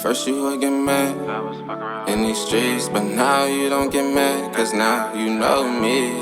first you would get mad in these streets, but now you don't get mad, cause now you know me.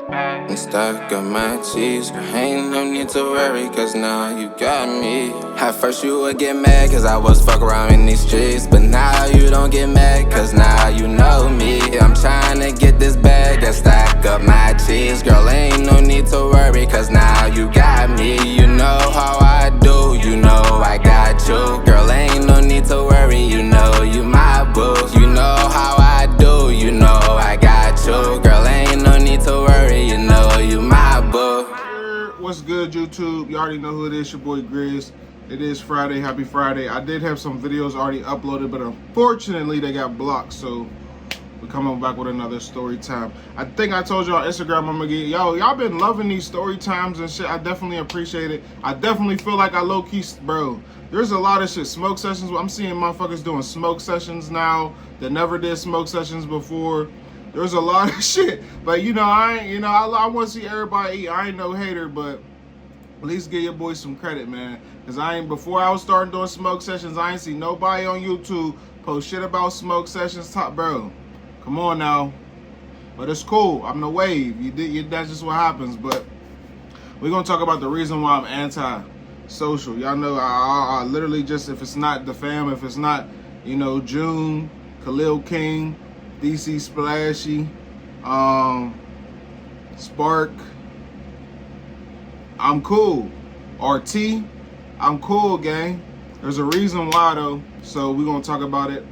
And stack up my cheese, girl, ain't no need to worry, cause now you got me. At first you would get mad, cause I was fuck around in these streets, but now you don't get mad, cause now you know me. I'm trying to get this bag and stack up my cheese, girl, ain't no need to worry, cause now you got me. You know how I do, you know I got you, girl, ain't no need to worry, you know you my boo. You know how I do, you know I got you, girl, ain't no need to worry, you know you my boo. What's good, YouTube? You already know who it is, your boy Grizz. It is Friday, happy Friday. I did have some videos already uploaded, but unfortunately they got blocked, so we're coming back with another story time. I think I told you on Instagram I'm gonna get, y'all been loving these story times and shit. I definitely appreciate it. I definitely feel like I low-key, bro, there's a lot of shit. Smoke sessions, I'm seeing motherfuckers doing smoke sessions now that never did smoke sessions before. There's a lot of shit, but I want to see everybody eat. I ain't no hater, but at least give your boy some credit, man. Cause before I was starting doing smoke sessions, I ain't see nobody on YouTube post shit about smoke sessions. Bro, come on now. But it's cool. I'm the wave. That's just what happens. But we're gonna talk about the reason why I'm anti-social. Y'all know I literally just, if it's not the fam, if it's not, June, Khalil King, DC Splashy, Spark, I'm cool. RT, I'm cool, gang. There's a reason why though, so we're gonna talk about it.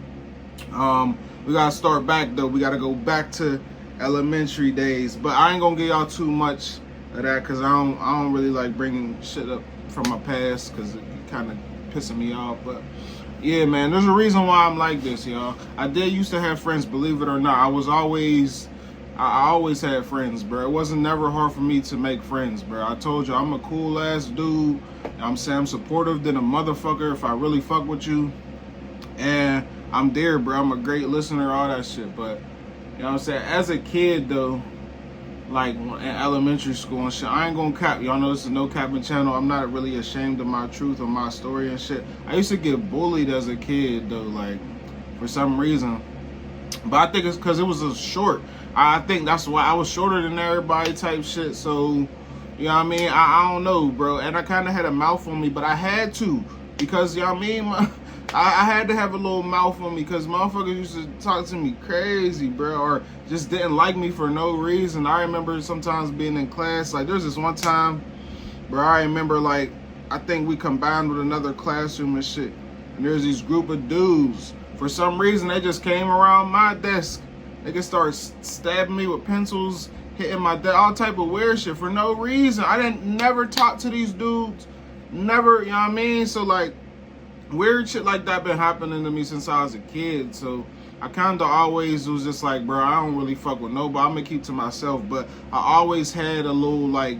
We gotta start back though. We gotta go back to elementary days, but I ain't gonna give y'all too much of that because I don't really like bringing shit up from my past because it kind of pissing me off. But yeah, man, there's a reason why I'm like this, y'all. I did used to have friends, believe it or not. I always had friends, bro. It wasn't never hard for me to make friends, bro. I told you, I'm a cool ass dude. I'm saying I'm supportive than a motherfucker if I really fuck with you. And I'm there, bro. I'm a great listener, all that shit. But, you know what I'm saying? As a kid, though, like in elementary school and shit, I ain't gonna cap. Y'all know this is no capping channel. I'm not really ashamed of my truth or my story and shit. I used to get bullied as a kid, though, like, for some reason. But I think it's because it was a short. I think that's why I was shorter than everybody type shit. So, you know what I mean? I don't know, bro. And I kind of had a mouth on me, but I had to. Because, you know what I mean? I had to have a little mouth on me because motherfuckers used to talk to me crazy, bro. Or just didn't like me for no reason. I remember sometimes being in class. Like, there's this one time, bro, I remember, like, I think we combined with another classroom and shit. And there's these group of dudes. For some reason, they just came around my desk. They just started stabbing me with pencils, hitting my desk, all type of weird shit for no reason. I didn't never talk to these dudes. Never, you know what I mean? So, like, weird shit like that been happening to me since I was a kid. So, I kind of always was just like, bro, I don't really fuck with nobody. I'm going to keep to myself. But I always had a little, like,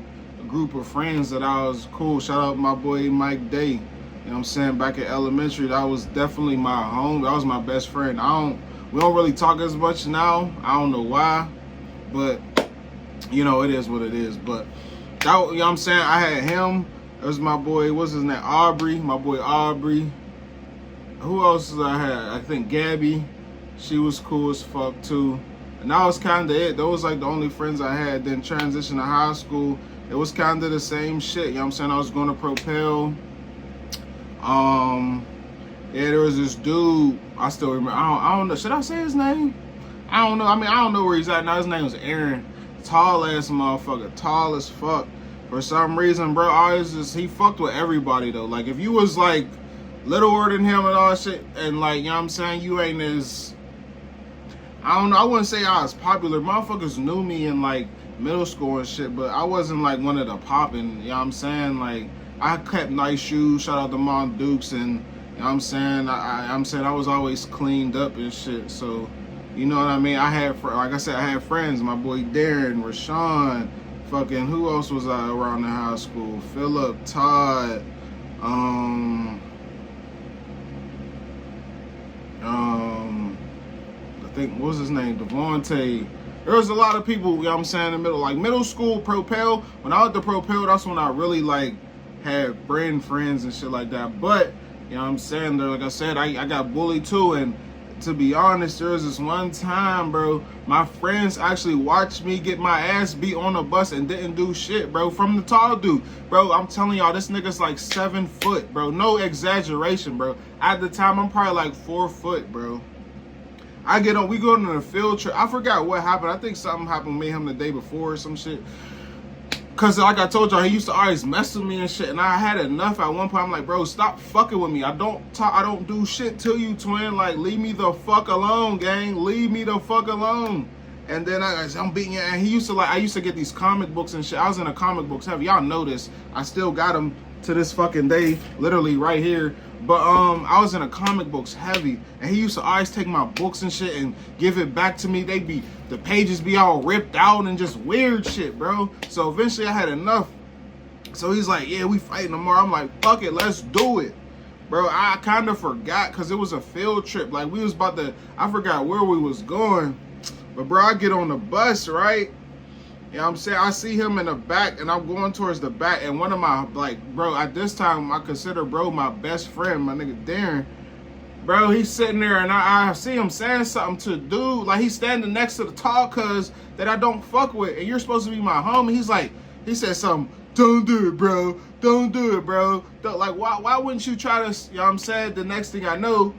group of friends that I was cool. Shout out my boy Mike Day. You know what I'm saying? Back in elementary, that was definitely my home. That was my best friend. We don't really talk as much now. I don't know why. But, it is what it is. But, that, you know what I'm saying? I had him. That was my boy, what's his name? Aubrey. My boy Aubrey. Who else did I have? I think Gabby. She was cool as fuck, too. And that was kind of it. Those was, like, the only friends I had. Then transition to high school. It was kind of the same shit. You know what I'm saying? I was going to Propel. Yeah, there was this dude, I still remember, I don't know, should I say his name? I don't know, I don't know where he's at now. His name was Aaron. Tall ass motherfucker, tall as fuck. For some reason, bro, he fucked with everybody though. Like, if you was like littler than him and all that shit, and like, you know what I'm saying, you ain't as, I don't know, I wouldn't say I was popular. Motherfuckers knew me in like middle school and shit, but I wasn't like one of the popping, you know what I'm saying? Like, I kept nice shoes, shout out to Mom Dukes, and you know what I'm saying? I'm saying I was always cleaned up and shit. So, you know what I mean? Like I said, I had friends. My boy Darren, Rashawn, fucking, who else was I around in high school? Philip, Todd, I think, what was his name? Devontae. There was a lot of people, you know what I'm saying, in the middle. Like, middle school, Propel. When I was at the Propel, that's when I really, like, had friends and shit like that. But, you You know what I'm saying? Like I said, I got bullied too, and to be honest, there was this one time, bro, my friends actually watched me get my ass beat on a bus and didn't do shit, bro, from the tall dude. Bro, I'm telling y'all, this nigga's like 7 foot, bro. No exaggeration, bro. At the time, I'm probably like 4 foot, bro. We go on a field trip. I forgot what happened. I think something happened with him the day before or some shit. Cause like I told y'all, he used to always mess with me and shit, and I had enough at one point. I'm like, bro, stop fucking with me. I don't do shit to you, twin. Like, leave me the fuck alone, gang. Leave me the fuck alone. And then I'm beating you. And I used to get these comic books and shit. I was in a comic books heavy. Y'all know this. I still got them to this fucking day, literally right here. But I was in a comic books heavy, and he used to always take my books and shit and give it back to me. The pages be all ripped out and just weird shit, bro. So eventually I had enough. So he's like, yeah, we fighting tomorrow. I'm like, fuck it, let's do it. Bro, I kind of forgot because it was a field trip. Like, I forgot where we was going. But bro, I get on the bus, right? You know what I'm saying? I see him in the back, and I'm going towards the back, and one of my, like, bro, at this time, I consider bro my best friend, my nigga Darren. Bro, he's sitting there, and I see him saying something to a dude, like he's standing next to the tall cuz that I don't fuck with, and you're supposed to be my homie. He said something, don't do it, bro. Don't do it, bro. Like, why wouldn't you try to, you know what I'm saying? The next thing I know,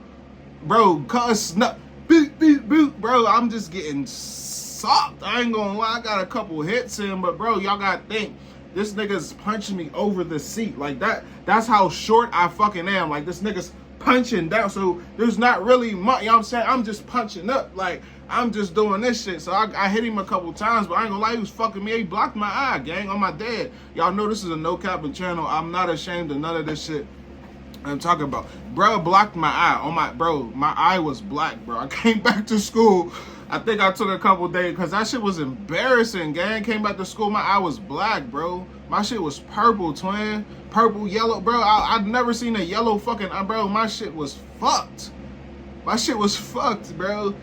bro, cuz, beep, beep, beep, bro, I'm just getting soft. I ain't gonna lie, I got a couple hits in, but bro, y'all gotta think, this nigga's punching me over the seat. Like, that's how short I fucking am. Like, this nigga's punching down, so there's not really much, you know what I'm saying? I'm just punching up, like, I'm just doing this shit. So I hit him a couple times, but I ain't gonna lie, he was fucking me. He blocked my eye, gang, on my dad. Y'all know this is a no capping channel. I'm not ashamed of none of this shit I'm talking about. Bro blocked my eye on my eye was black, bro. I came back to school. I think I took a couple days because that shit was embarrassing, gang. Came back to school, my eye was black, bro. My shit was purple, twin. Purple, yellow, bro. I've never seen a yellow fucking eye, bro. My shit was fucked. My shit was fucked, bro.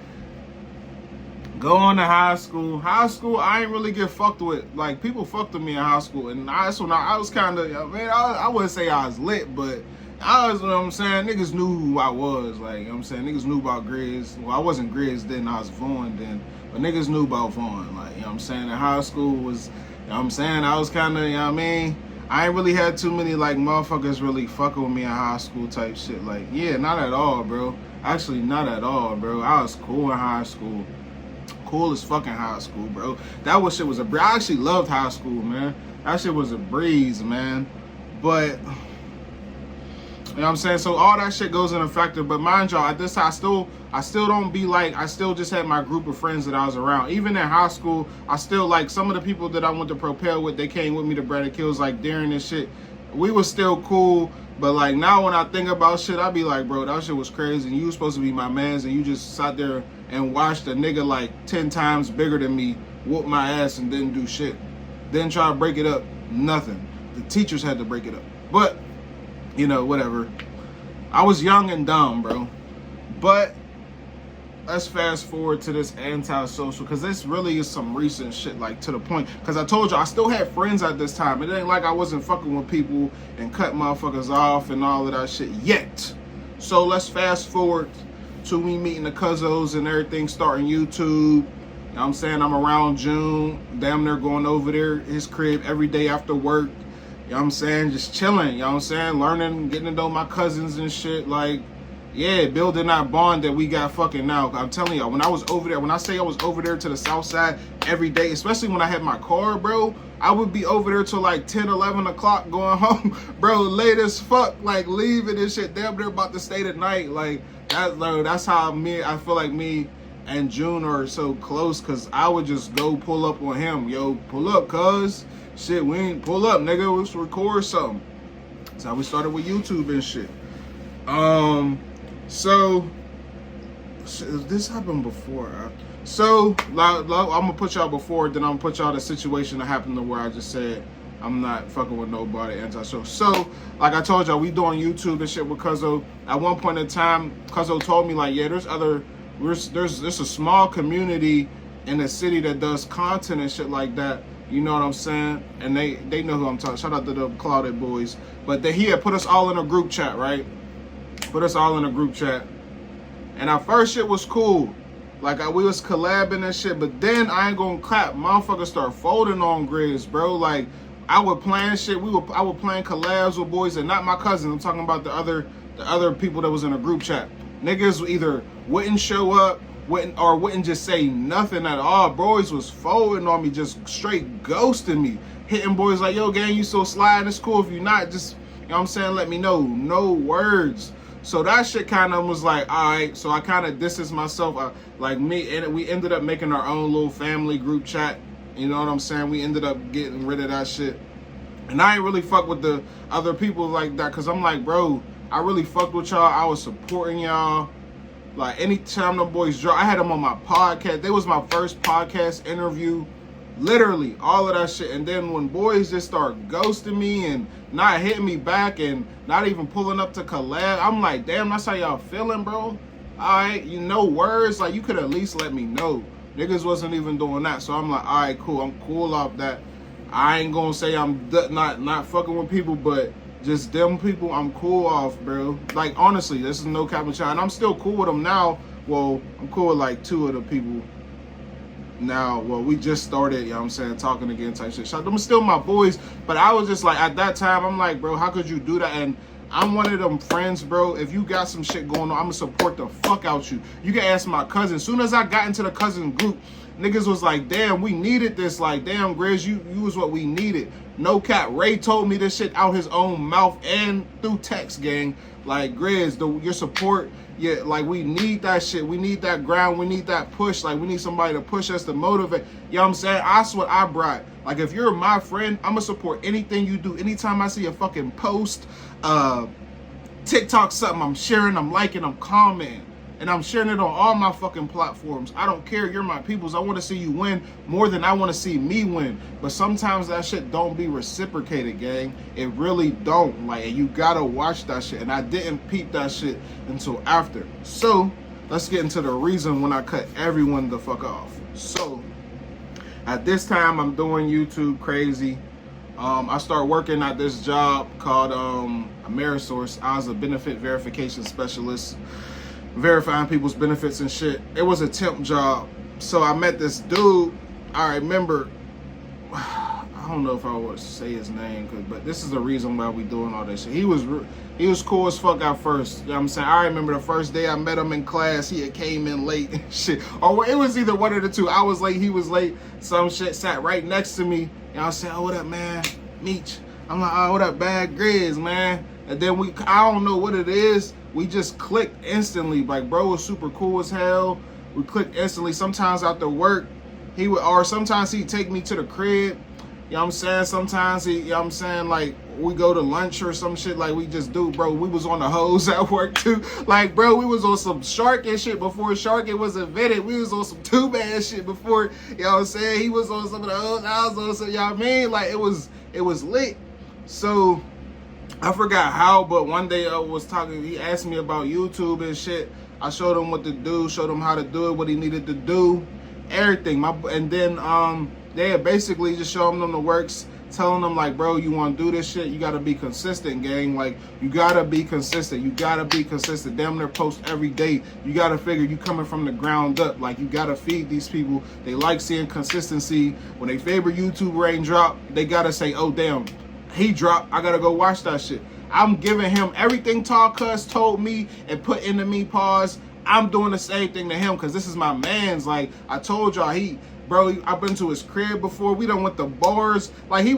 Going to high school. High school, I ain't really get fucked with. Like, people fucked with me in high school. And that's when I was kind of, man, I wouldn't say I was lit, but I was, you know what I'm saying, niggas knew who I was, like, you know what I'm saying, niggas knew about Grizz. Well, I wasn't Grizz then, I was Vaughn then, but niggas knew about Vaughn, like, you know what I'm saying, in high school was, you know what I'm saying, I was kind of, you know what I mean, I ain't really had too many, like, motherfuckers really fucking with me in high school type shit, like, yeah, not at all, bro, actually, not at all, bro, I was cool in high school, cool as fucking high school, bro, shit was a breeze. I actually loved high school, man, that shit was a breeze, man, but you know what I'm saying? So all that shit goes in a factor. But mind y'all, at this time, I still don't be like, I still just had my group of friends that I was around. Even in high school, I still like some of the people that I went to Propel with, they came with me to Braddock Hills, like Darren and shit. We was still cool. But like now when I think about shit, I be like, bro, that shit was crazy. And you was supposed to be my mans, and you just sat there and watched a nigga like 10 times bigger than me whoop my ass and didn't do shit. Didn't try to break it up, nothing. The teachers had to break it up. But you know, whatever. I was young and dumb, bro. But let's fast forward to this antisocial, because this really is some recent shit, like to the point. Because I told you, I still had friends at this time. It ain't like I wasn't fucking with people and cut motherfuckers off and all of that shit yet. So let's fast forward to me meeting the Cuzzos and everything, starting YouTube. You know what I'm saying? I'm around June, damn near going over there, his crib every day after work. You know what I'm saying? Just chilling, you know what I'm saying? Learning, getting to know my cousins and shit. Like, yeah, building that bond that we got fucking now. I'm telling y'all, when I was over there, when I say I was over there to the south side every day, especially when I had my car, bro, I would be over there till like 10, 11 o'clock going home. Bro, late as fuck, like leaving and shit. Damn, they're about to stay the night. Like, that's how I feel like me and June are so close, because I would just go pull up on him. Yo, pull up, cuz. Shit, we ain't pull up, nigga. Let's record something. That's how we started with YouTube and shit. So this happened before. So I'm gonna put y'all before, then I'm gonna put y'all the situation that happened to where I just said I'm not fucking with nobody anti-social. So like I told y'all, we doing YouTube and shit with Cuzzo. At one point in time, Cuzzo told me like, yeah, there's a small community in the city that does content and shit like that. You know what I'm saying? And they know who I'm talking. Shout out to the Clouded Boys. But he had put us all in a group chat, right? put us all in a group chat. And our first shit was cool. Like, we was collabing and shit. But then, I ain't gonna clap. Motherfuckers start folding on Grizz, bro. Like, I would plan shit. I would plan collabs with boys and not my cousins. I'm talking about the other people that was in a group chat. Niggas either wouldn't show up, wouldn't just say nothing at all. Boys was folding on me, just straight ghosting me. Hitting boys like, yo, gang, you still sliding? It's cool. If you not, just, you know what I'm saying, let me know. No words. So that shit kind of was like, all right. So I kind of distanced myself. We ended up making our own little family group chat. You know what I'm saying? We ended up getting rid of that shit. And I ain't really fuck with the other people like that, because I'm like, bro, I really fucked with y'all. I was supporting y'all. Like, anytime them boys drop, I had them on my podcast. They was my first podcast interview. Literally, all of that shit. And then when boys just start ghosting me and not hitting me back and not even pulling up to collab, I'm like, damn, that's how y'all feeling, bro? Alright, you know words? Like, you could at least let me know. Niggas wasn't even doing that. So I'm like, alright, cool. I'm cool off that. I ain't gonna say I'm not fucking with people, but just them people, I'm cool off, bro. Like, honestly, this is no cap and shine. I'm still cool with them now. Well, I'm cool with like 2 of the people now. Well, we just started, you know what I'm saying, talking again type shit. So them still my boys, but I was just like, at that time, I'm like, bro, how could you do that? And I'm one of them friends, bro. If you got some shit going on, I'm gonna support the fuck out you. You can ask my cousin. As soon as I got into the cousin group, niggas was like, damn, we needed this. Like, damn, Grizz, you was what we needed. No cap. Ray told me this shit out his own mouth and through text, gang. Like, Grizz, your support, yeah, like, we need that shit. We need that ground. We need that push. Like, we need somebody to push us, to motivate. You know what I'm saying? That's what I brought. Like, if you're my friend, I'm gonna support anything you do. Anytime I see a fucking post, TikTok something, I'm sharing, I'm liking, I'm commenting. And I'm sharing it on all my fucking platforms. I don't care. You're my peoples. I want to see you win more than I want to see me win. But sometimes that shit don't be reciprocated, gang. It really don't. Like, you gotta watch that shit. And I didn't peep that shit until after. So, let's get into the reason when I cut everyone the fuck off. So, at this time, I'm doing YouTube crazy. I started working at this job called Amerisource. I was a benefit verification specialist, verifying people's benefits and shit. It was a temp job. So I met this dude. I remember, I don't know if I would say his name, but this is the reason why we doing all this shit. He was cool as fuck at first. You know what I'm saying? I remember the first day I met him in class, he had came in late and shit. Or it was either one of the two. I was late, he was late. Some shit sat right next to me. And I said, oh, what up, man? Meech. I'm like, oh, what up, bad Grizz, man? And then I don't know what it is. We just clicked instantly. Like, bro was super cool as hell. We clicked instantly. Sometimes after work, sometimes he'd take me to the crib. You know what I'm saying? Sometimes you know what I'm saying? Like, we go to lunch or some shit like we just do, bro. We was on the hose at work too. Like, bro, we was on some Shark and shit before Shark was invented. We was on some Two-Man shit before, you know what I'm saying? He was on some of the old, I was on some, you know what I mean? Like, it was lit. So, I forgot how, but one day I was talking, he asked me about YouTube and shit. I showed him what to do, showed him how to do it, what he needed to do, everything. And then they basically just showing them the works, telling them like, bro, you want to do this shit, you got to be consistent, gang. Like, you got to be consistent. You got to be consistent. Damn near post every day. You got to figure you coming from the ground up. Like, you got to feed these people. They like seeing consistency. When they favorite YouTuber ain't drop, they got to say, oh, damn, he dropped, I gotta go watch that shit. I'm giving him everything Tall Cuz told me and put into me pause. I'm doing the same thing to him because this is my man's. Like, I told y'all, I've been to his crib before. We done went to bars. Like, he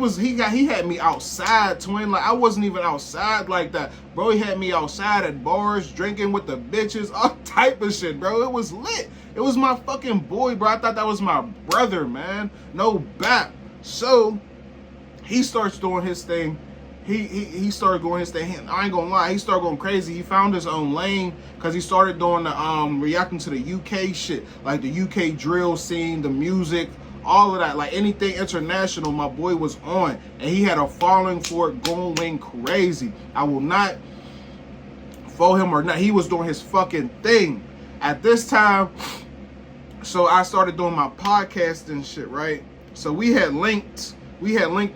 had me outside, twin. Like, I wasn't even outside like that. Bro, he had me outside at bars, drinking with the bitches, all type of shit, bro. It was lit. It was my fucking boy, bro. I thought that was my brother, man. No bap. So, he starts doing his thing. He started going his thing. I ain't gonna lie, he started going crazy. He found his own lane because he started doing the reacting to the UK shit, like the UK drill scene, the music, all of that. Like, anything international, my boy was on, and he had a following for it going crazy. I will not follow him or not. He was doing his fucking thing at this time. So I started doing my podcast and shit, right? So we had linked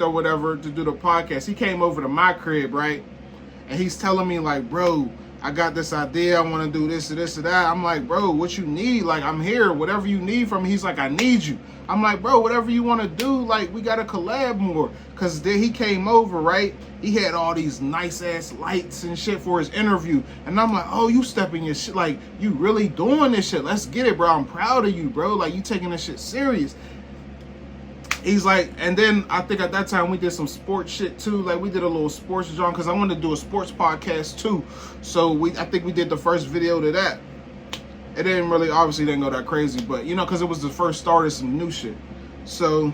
or whatever to do the podcast. He came over to my crib, right? And he's telling me like, bro, I got this idea. I want to do this or this or that. I'm like, bro, what you need? Like, I'm here. Whatever you need from me. He's like, I need you. I'm like, bro, whatever you want to do, like, we got to collab more. Because then he came over, right? He had all these nice-ass lights and shit for his interview. And I'm like, oh, you stepping your shit. Like, you really doing this shit. Let's get it, bro. I'm proud of you, bro. Like, you taking this shit serious. He's like, and then I think at that time we did some sports shit too. Like, we did a little sports genre because I wanted to do a sports podcast too. So I think we did the first video to that. It obviously didn't go that crazy, but you know, because it was the first start of some new shit. So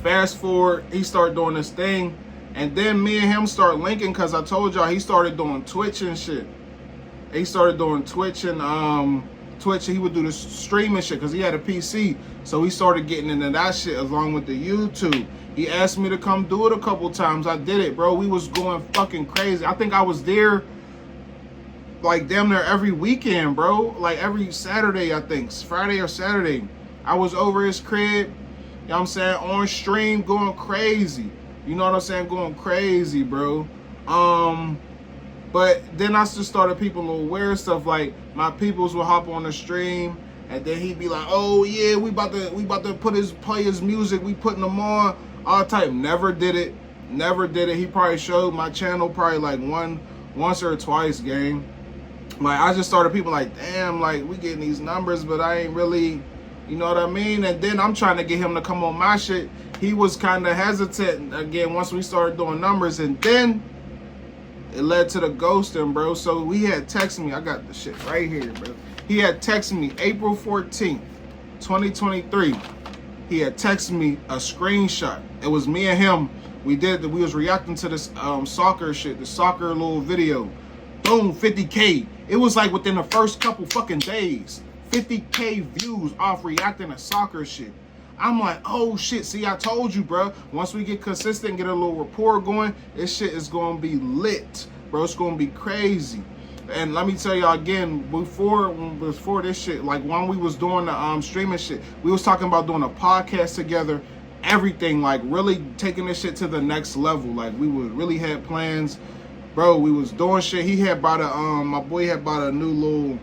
fast forward, he started doing this thing, and then me and him start linking because I told y'all he started doing Twitch and shit. He started doing Twitch and he would do the streaming shit because he had a PC. So he started getting into that shit along with the YouTube. He asked me to come do it a couple times. I did it, bro. We was going fucking crazy. I think I was there like damn near every weekend, bro. Like every Saturday, I think. Friday or Saturday. I was over his crib, you know what I'm saying, on stream, going crazy. You know what I'm saying? Going crazy, bro. But then I just started people little weird stuff, like my peoples would hop on the stream and then he'd be like, oh yeah, we about to play his music, we putting them on, all type. Never did it. He probably showed my channel probably like once or twice, gang. Like I just started people like, damn, like we getting these numbers, but I ain't really, you know what I mean? And then I'm trying to get him to come on my shit. He was kind of hesitant again once we started doing numbers, and then it led to the ghosting, bro. So he had texted me. I got the shit right here, bro. He had texted me April 14th, 2023. He had texted me a screenshot. It was me and him. We was reacting to this soccer shit, the soccer little video. Boom, 50K. It was like within the first couple fucking days. 50K views off reacting to soccer shit. I'm like, oh shit, see, I told you, bro. Once we get consistent, get a little rapport going, this shit is going to be lit, bro. It's going to be crazy. And let me tell y'all again, before this shit, like when we was doing the streaming shit, we was talking about doing a podcast together, everything, like really taking this shit to the next level. Like we would really had plans, bro. We was doing shit. He had bought my boy had bought a new little,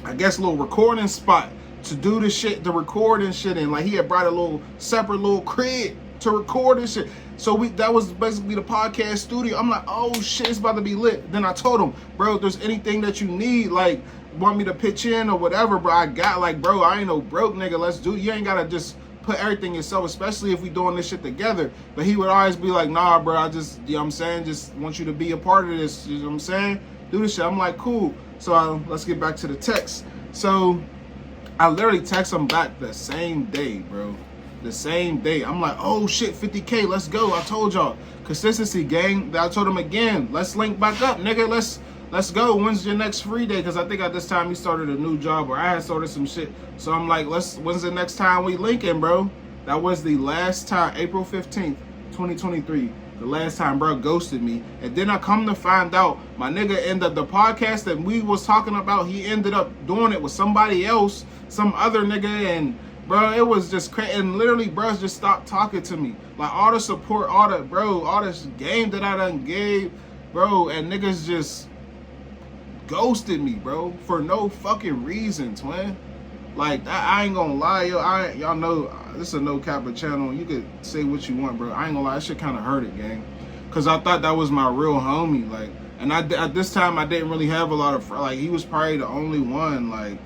I guess, little recording spot to do the shit, the recording shit in. Like he had brought a little separate little crib to record this shit. So that was basically the podcast studio. I'm like, oh shit, it's about to be lit. Then I told him, bro, if there's anything that you need, like want me to pitch in or whatever, bro, I got, like, bro, I ain't no broke nigga. Let's do it. You ain't gotta just put everything yourself, especially if we doing this shit together. But he would always be like, nah, bro, I just, you know what I'm saying, just want you to be a part of this. You know what I'm saying? Do this shit. I'm like, cool. So let's get back to the text. So I literally text him back the same day, bro. The same day. I'm like, oh shit, 50K, let's go. I told y'all. Consistency, gang. I told him again, let's link back up, nigga. Let's go. When's your next free day? Because I think at this time he started a new job, or I had started some shit. So I'm like, when's the next time we linking, bro? That was the last time, April 15th, 2023. The last time bro ghosted me. And then I come to find out my nigga ended up, the podcast that we was talking about, he ended up doing it with somebody else, some other nigga, and bro, it was just crazy. And literally, bro, just stopped talking to me. Like all the support, all this game that I done gave, bro, and niggas just ghosted me, bro, for no fucking reason, twin. Like, I ain't gonna lie, yo. Y'all know this is a no capper channel. You could say what you want, bro. I ain't gonna lie, that shit kind of hurt it, gang. Cause I thought that was my real homie, like, and at this time I didn't really have a lot of like, he was probably the only one, like.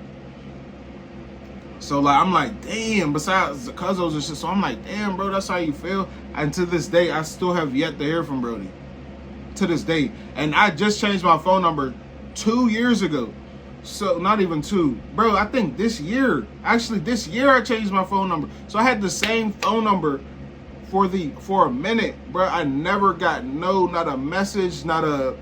So like, I'm like, damn. Besides the cousins and shit, so I'm like, damn, bro, that's how you feel. And to this day, I still have yet to hear from Brody. To this day, and I just changed my phone number 2 years ago. So not even 2, bro. I think this year I changed my phone number. So I had the same phone number for a minute, bro. I never got not a message, not a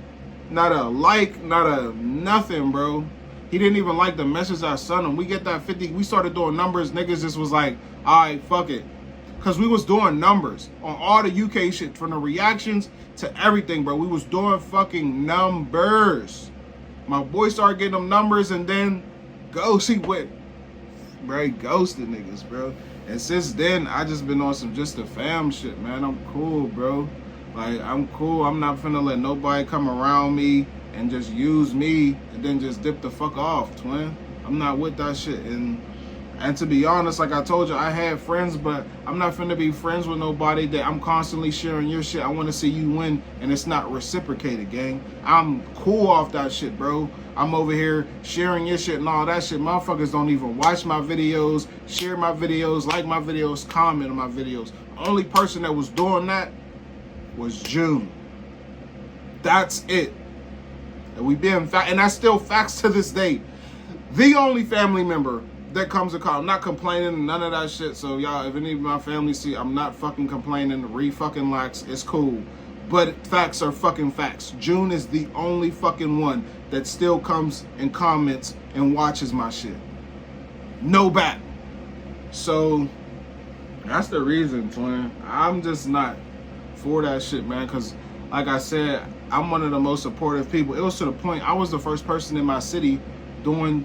like, not a nothing, bro. He didn't even like the message I sent him. We get that 50. We started doing numbers. Niggas just was like, all right, fuck it. Because we was doing numbers on all the UK shit, from the reactions to everything, bro. We was doing fucking numbers. My boy started getting them numbers, and then he went, bro, he ghosted niggas, bro. And since then, I just been on some just the fam shit, man. I'm cool, bro. Like, I'm cool. I'm not finna let nobody come around me and just use me and then just dip the fuck off, twin. I'm not with that shit. And to be honest, like I told you, I had friends, but I'm not finna be friends with nobody that I'm constantly sharing your shit. I want to see you win, and it's not reciprocated, gang. I'm cool off that shit, bro. I'm over here sharing your shit and all that shit. Motherfuckers don't even watch my videos, share my videos, like my videos, comment on my videos. The only person that was doing that was June. That's it. And we been and that's still facts to this day. The only family member that comes to call. I'm not complaining, none of that shit. So y'all, if any of my family see, I'm not fucking complaining. Fucking lax. It's cool. But facts are fucking facts. June is the only fucking one that still comes and comments and watches my shit. No bat. So that's the reason, twin. I'm just not for that shit, man. Because like I said, I'm one of the most supportive people. It was to the point I was the first person in my city doing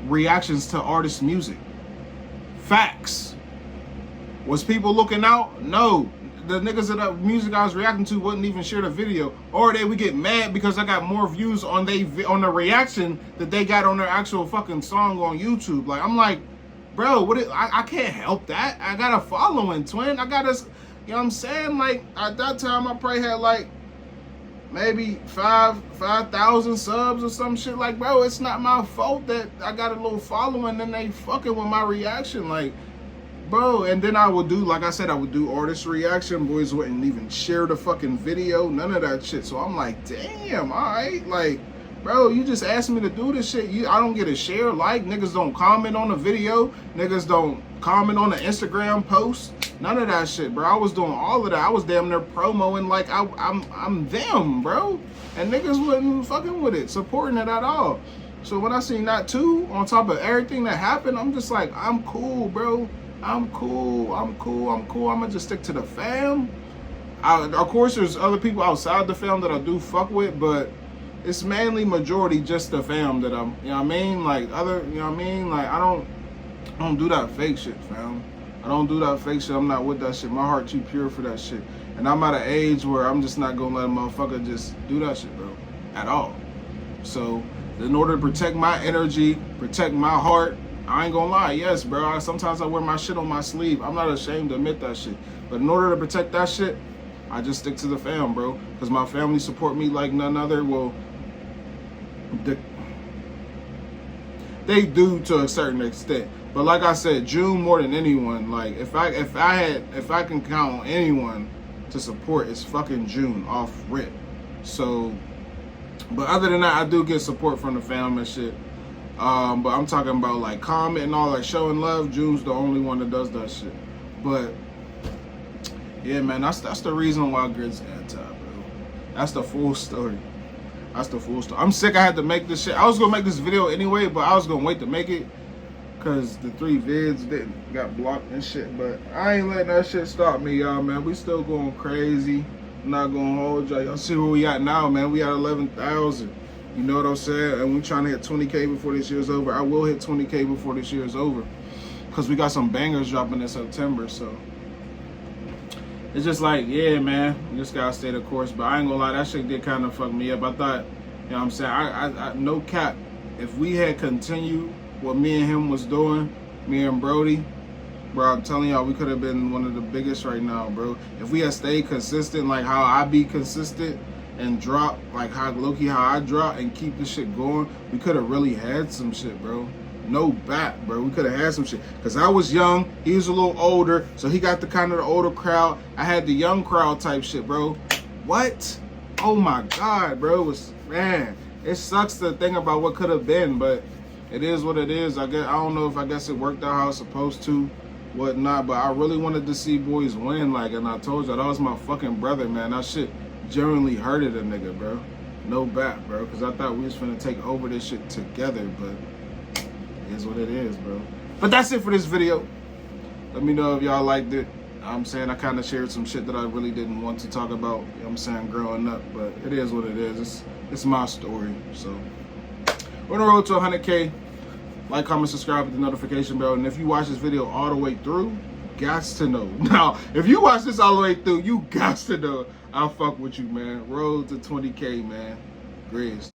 reactions to artists' music. Facts. Was people looking out? No. The niggas that the music I was reacting to wouldn't even share the video, or they would get mad because I got more views on the reaction that they got on their actual fucking song on YouTube. Like, I'm like, bro, I can't help that. I got a following, twin. I got us, you know what I'm saying? Like, at that time, I probably had like maybe 5,000 subs or some shit. Like, bro, it's not my fault that I got a little following and they fucking with my reaction. Like, bro, and then I would do, like I said, I would do artist reaction. Boys wouldn't even share the fucking video, none of that shit. So I'm like, damn, all right, like, bro, you just asked me to do this shit. I don't get a share, like, niggas don't comment on the video, niggas don't comment on the Instagram post, none of that shit, bro. I was doing all of that. I was damn near promoing like I'm them, bro, and niggas wasn't fucking with it, supporting it at all. So when I seen that too, on top of everything that happened, I'm just like, I'm cool, bro. I'm cool. I'm gonna just stick to the fam. Of course, there's other people outside the fam that I do fuck with, but it's mainly majority just the fam that I'm, you know what I mean? Like, other, you know what I mean? Like, I don't do that fake shit, fam. I don't do that fake shit. I'm not with that shit. My heart too pure for that shit. And I'm at an age where I'm just not gonna let a motherfucker just do that shit, bro. At all. So, in order to protect my energy, protect my heart, I ain't gonna lie, yes, bro. Sometimes I wear my shit on my sleeve. I'm not ashamed to admit that shit. But in order to protect that shit, I just stick to the fam, bro. Because my family support me like none other. Well, they do to a certain extent. But like I said, June more than anyone. Like, if I can count on anyone to support, it's fucking June off rip. So, but other than that, I do get support from the fam and shit. But I'm talking about like comment and all, like showing love. June's the only one that does that shit. But yeah, man, that's the reason why Grizz anti, bro. That's the full story. That's the full story. I'm sick. I had to make this shit. I was gonna make this video anyway, but I was gonna wait to make it because the 3 vids got blocked and shit. But I ain't letting that shit stop me, y'all, man. We still going crazy. I'm not gonna hold y'all. Y'all see where we at now, man. We at 11,000. You know what I'm saying? And we trying to hit 20K before this year's over. I will hit 20K before this year's over. Because we got some bangers dropping in September. So it's just like, yeah, man. You just got to stay the course. But I ain't going to lie. That shit did kind of fuck me up. I thought, you know what I'm saying? I no cap. If we had continued what me and him was doing, me and Brody, bro, I'm telling y'all, we could have been one of the biggest right now, bro. If we had stayed consistent like how I be consistent, and drop like how low-key how I drop and keep this shit going, we could have really had some shit, bro. No bat, bro. We could have had some shit. Cause I was young, he was a little older, so he got the kind of the older crowd. I had the young crowd type shit, bro. What? Oh my God, bro. It was, man, it sucks to think about what could have been, but it is what it is. I don't know if I guess it worked out how it's supposed to, whatnot, but I really wanted to see boys win, like, and I told you that was my fucking brother, man. That shit genuinely hurted a nigga, bro. No bat, bro. Because I thought we was finna take over this shit together, but it is what it is, bro. But that's it for this video. Let me know if y'all liked it. I'm saying I kind of shared some shit that I really didn't want to talk about, you know what I'm saying, growing up. But it is what it is. It's my story. So we're on the road to 100K. Like, comment, subscribe with the notification bell. And if you watch this video all the way through, gots to know. Now, if you watch this all the way through, you gots to know I fuck with you, man. Road to 20K, man. Grizz.